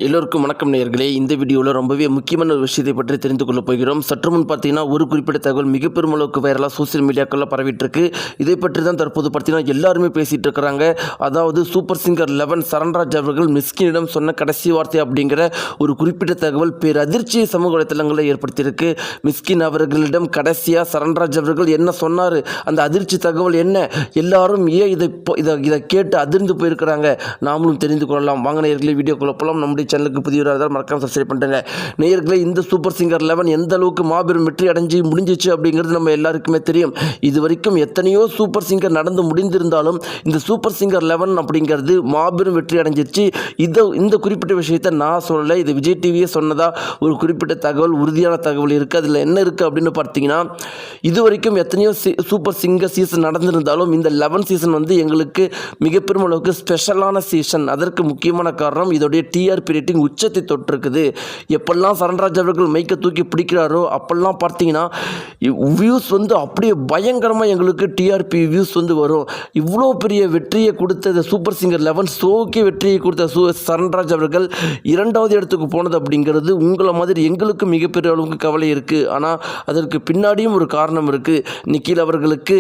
எல்லோருக்கும் வணக்கம் நேயர்களே. இந்த வீடியோவில் ரொம்பவே முக்கியமான ஒரு விஷயத்தை பற்றி தெரிந்து கொள்ளப் போகிறோம். சற்று முன் பார்த்தீங்கன்னா ஒரு குறிப்பிட்ட தகவல் மிக பெருமளவுக்கு வைரலாக சோசியல் மீடியாக்களில் பரவிட்டுருக்கு. இதை பற்றி தான் தற்போது பார்த்தீங்கன்னா எல்லாருமே பேசிகிட்டு இருக்கிறாங்க. அதாவது சூப்பர் சிங்கர் 11 சரண்ராஜ் அவர்கள் மிஸ்கினிடம் சொன்ன கடைசி வார்த்தை அப்படிங்கிற ஒரு குறிப்பிட்ட தகவல் பேரதிர்ச்சியை சமூக வலைத்தளங்களில் ஏற்படுத்தியிருக்கு. மிஸ்கின் அவர்களிடம் கடைசியாக சரண்ராஜ் அவர்கள் என்ன சொன்னார், அந்த அதிர்ச்சி தகவல் என்ன, எல்லாரும் ஏன் இதை கேட்டு அதிர்ந்து போயிருக்கிறாங்க, நாமளும் தெரிந்து கொள்ளலாம். வாங்க நேயர்களே, வீடியோக்குள்ள போகலாம். நம்முடைய சேனலுக்கு புதியவராக மறக்காம சப்ஸ்கிரைப் பண்ணுங்க. நேயர்களே, இந்த சூப்பர் சிங்கர் 11 எந்த அளவுக்கு மாபெரும் வெற்றி அடைஞ்சு முடிஞ்சிச்சு அப்படிங்கிறது நம்ம எல்லாருக்குமே தெரியும். இது வரைக்கும் எத்தனையோ சூப்பர் சிங்கர் நடந்து முடிந்திருந்தாலும் இந்த சூப்பர் சிங்கர் 11 அப்படிங்கிறது மாபெரும் வெற்றி அடைஞ்சிருச்சு. இந்த குறிப்பிட்ட விஷயத்தை நான் சொல்லலை, இது விஜய் டிவியே சொன்னதா ஒரு குறிப்பிட்ட தகவல், உறுதியான தகவல் இருக்குது. அதில் என்ன இருக்குது அப்படின்னு பார்த்தீங்கன்னா, இது வரைக்கும் எத்தனையோ சூப்பர் சிங்கர் சீசன் நடந்திருந்தாலும் இந்த 11 சீசன் வந்து எங்களுக்கு மிக பெரும் அளவுக்கு ஸ்பெஷலான சீசன். அதற்கு முக்கியமான காரணம் இதோடைய டிஆர்பி ரேட்டிங் உச்சத்தை தொட்டிருக்குது. எப்பெல்லாம் சரண்ராஜ் அவர்கள் மைக்கை தூக்கி பிடிக்கிறாரோ அப்பெல்லாம் பார்த்தீங்கன்னா வியூஸ் வந்து அப்படியே பயங்கரமாக எங்களுக்கு டிஆர்பி வியூஸ் வந்து வரும். இவ்வளோ பெரிய வெற்றியை கொடுத்த சூப்பர் சிங்கர் 11 ஷோக்கே வெற்றியை கொடுத்த சரண்ராஜ் அவர்கள் 2வது இடத்துக்கு போனது அப்படிங்கிறது உங்களை மாதிரி எங்களுக்கு மிகப்பெரிய அளவுக்கு கவலை இருக்குது. ஆனால் அதற்கு பின்னாடியும் ஒரு காரணம் இருக்குது. நிக்கில் அவர்களுக்கு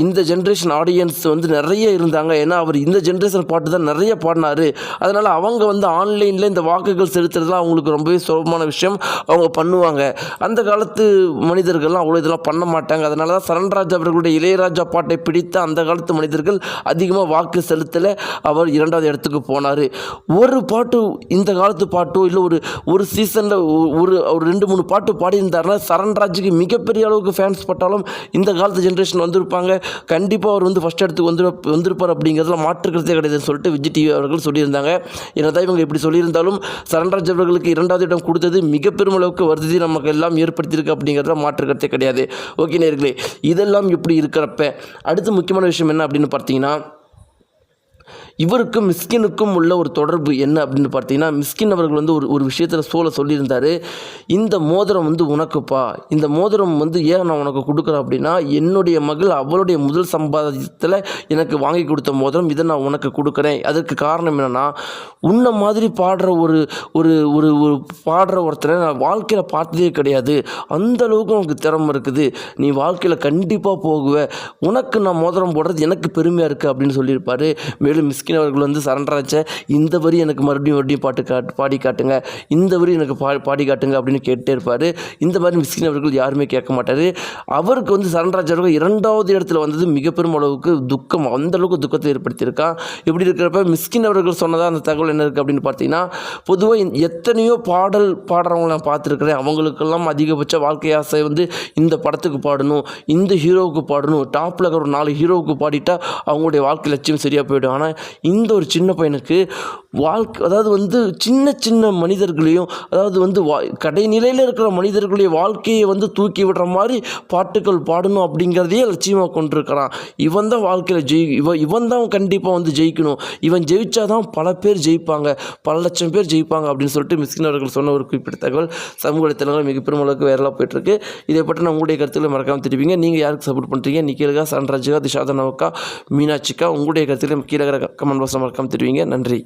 இந்த ஜென்ரேஷன் ஆடியன்ஸ் வந்து நிறைய இருந்தாங்க. ஏன்னா அவர் இந்த ஜென்ரேஷன் பாட்டு தான் நிறைய பாடினார். அதனால் அவங்க வந்து ஆன்லைனில் இந்த வாக்குகள் செலுத்துறதுலாம் அவங்களுக்கு ரொம்பவே சுலபமான விஷயம், அவங்க பண்ணுவாங்க. அந்த காலத்து மனிதர்கள்லாம் அவ்வளோ இதெல்லாம் பண்ண மாட்டாங்க. அதனால தான் சரண்ராஜ் அவர்களுடைய இளையராஜா பாட்டை பிடித்த அந்த காலத்து மனிதர்கள் அதிகமாக வாக்கு செலுத்தலை. அவர் 2வது இடத்துக்கு போனார். ஒரு பாட்டு, இந்த காலத்து பாட்டோ இல்லை ஒரு சீசனில் ஒரு 2-3 பாட்டு பாடியிருந்தாருன்னா சரண்ராஜுக்கு மிகப்பெரிய அளவுக்கு ஃபேன்ஸ் பட்டாலும் இந்த காலத்து ஜென்ரேஷன் வந்திருப்பாங்க. கண்டிப்பாக அவர் வந்து ஃபஸ்ட் இடத்துக்கு வந்திருப்பார் அப்படிங்கிறதுல மாற்றுக்கிறதே கிடையாதுன்னு சொல்லிட்டு விஜய் டிவி அவர்கள் சொல்லியிருந்தாங்க. என்னதான் இவங்க இப்படி சொல்லியிருந்தாலும் சரண்ராஜ் அவர்களுக்கு 2வது இடம் கொடுத்தது மிக பெரும் அளவுக்கு வருதி நமக்கு எல்லாம் ஏற்படுத்தியிருக்கு அப்படிங்கிறத மாற்றுக்கிறதே கிடையாது. ஓகே நேயர்களே, இதெல்லாம் இப்படி இருக்கிறப்ப அடுத்து முக்கியமான விஷயம் என்ன அப்படின்னு பார்த்தீங்கன்னா, இவருக்கும் மிஸ்கினுக்கும் உள்ள ஒரு தொடர்பு என்ன அப்படின்னு பார்த்தீங்கன்னா, மிஸ்கின் அவர்கள் வந்து ஒரு விஷயத்தில் சொல்லியிருந்தார், இந்த மோதிரம் வந்து உனக்குப்பா, இந்த மோதிரம் வந்து ஏன் நான் உனக்கு கொடுக்குறேன் அப்படின்னா, என்னுடைய மகள் அவளுடைய முதல் சம்பாதியத்தில் எனக்கு வாங்கி கொடுத்த மோதிரம், இதை நான் உனக்கு கொடுக்குறேன். அதற்கு காரணம் என்னென்னா, உன்னை மாதிரி பாடுற ஒருத்தரை நான் வாழ்க்கையில் பார்த்ததே கிடையாது. அந்த அளவுக்கு உனக்கு திறமை இருக்குது, நீ வாழ்க்கையில் கண்டிப்பாக போகுவேன், உனக்கு நான் மோதிரம் போடுறது எனக்கு பெருமையாக இருக்குது அப்படின்னு சொல்லியிருப்பார். மேலும் மிஸ்கின் அவர்கள் வந்து சரண்ராஜை இந்த வரி எனக்கு மறுபடியும் பாடி காட்டுங்க, இந்த வரி எனக்கு பாடி காட்டுங்க அப்படின்னு கேட்டே இருப்பார். இந்த மாதிரி மிஸ்கின் அவர்கள் யாருமே கேட்க மாட்டார். அவருக்கு வந்து சரண்ராஜ் அவர்கள் 2வது இடத்துல வந்தது மிக பெரும் அளவுக்கு துக்கம், அந்த அளவுக்கு துக்கத்தை ஏற்படுத்தியிருக்கான். இப்படி இருக்கிறப்ப மிஸ்கின் அவர்கள் சொன்னதாக அந்த தகவல் என்ன இருக்குது அப்படின்னு பார்த்தீங்கன்னா, பொதுவாக எத்தனையோ பாடுறவங்க நான் பார்த்துருக்கிறேன். அவங்களுக்கெல்லாம் அதிகபட்ச வாழ்க்கை ஆசை வந்து இந்த படத்துக்கு பாடணும், இந்த ஹீரோவுக்கு பாடணும், டாப்பில் இருக்கிற 4 ஹீரோவுக்கு பாடிட்டா அவங்களுடைய வாழ்க்கை லட்சியம் சரியாக போய்டும். ஆனால் இந்த ஒரு சின்ன பையனுக்கு அதாவது வந்து சின்ன மனிதர்களையும், அதாவது வந்து கடைநிலையில் இருக்கிற மனிதர்களுடைய வாழ்க்கையை வந்து தூக்கி விடுற மாதிரி பாட்டுகள் பாடணும் அப்படிங்கிறதையே லட்சியமாக கொண்டிருக்கிறான். இவன் தான் வாழ்க்கையில் இவன் தான் கண்டிப்பாக வந்து ஜெயிக்கணும், இவன் ஜெயிச்சா தான் பல பேர் ஜெயிப்பாங்க, பல லட்சம் பேர் ஜெயிப்பாங்க அப்படின்னு சொல்லிட்டு மிஸ்கின் அவர்கள் சொன்ன ஒரு குறிப்பிட்ட தகவல் சமூக வலைத்தளங்கள் மிக பெரும் அளவுக்கு வைரலாக போயிட்டுருக்கு. இதை பற்றி நான் உங்களுடைய கருத்துக்களை மறக்காமல் தெரிவிங்க. நீங்கள் யாருக்கு சப்போர்ட் பண்ணுறீங்க? நிக்கிலுக்கா, சரண்ராஜுக்கா, திஷாதனாவுக்கா, மீனாட்சிக்கா? உங்களுடைய கருத்துக்களை கீழே கமெண்ட் பாக்ஸில் மறக்காமல் தெரிவிங்க. நன்றி.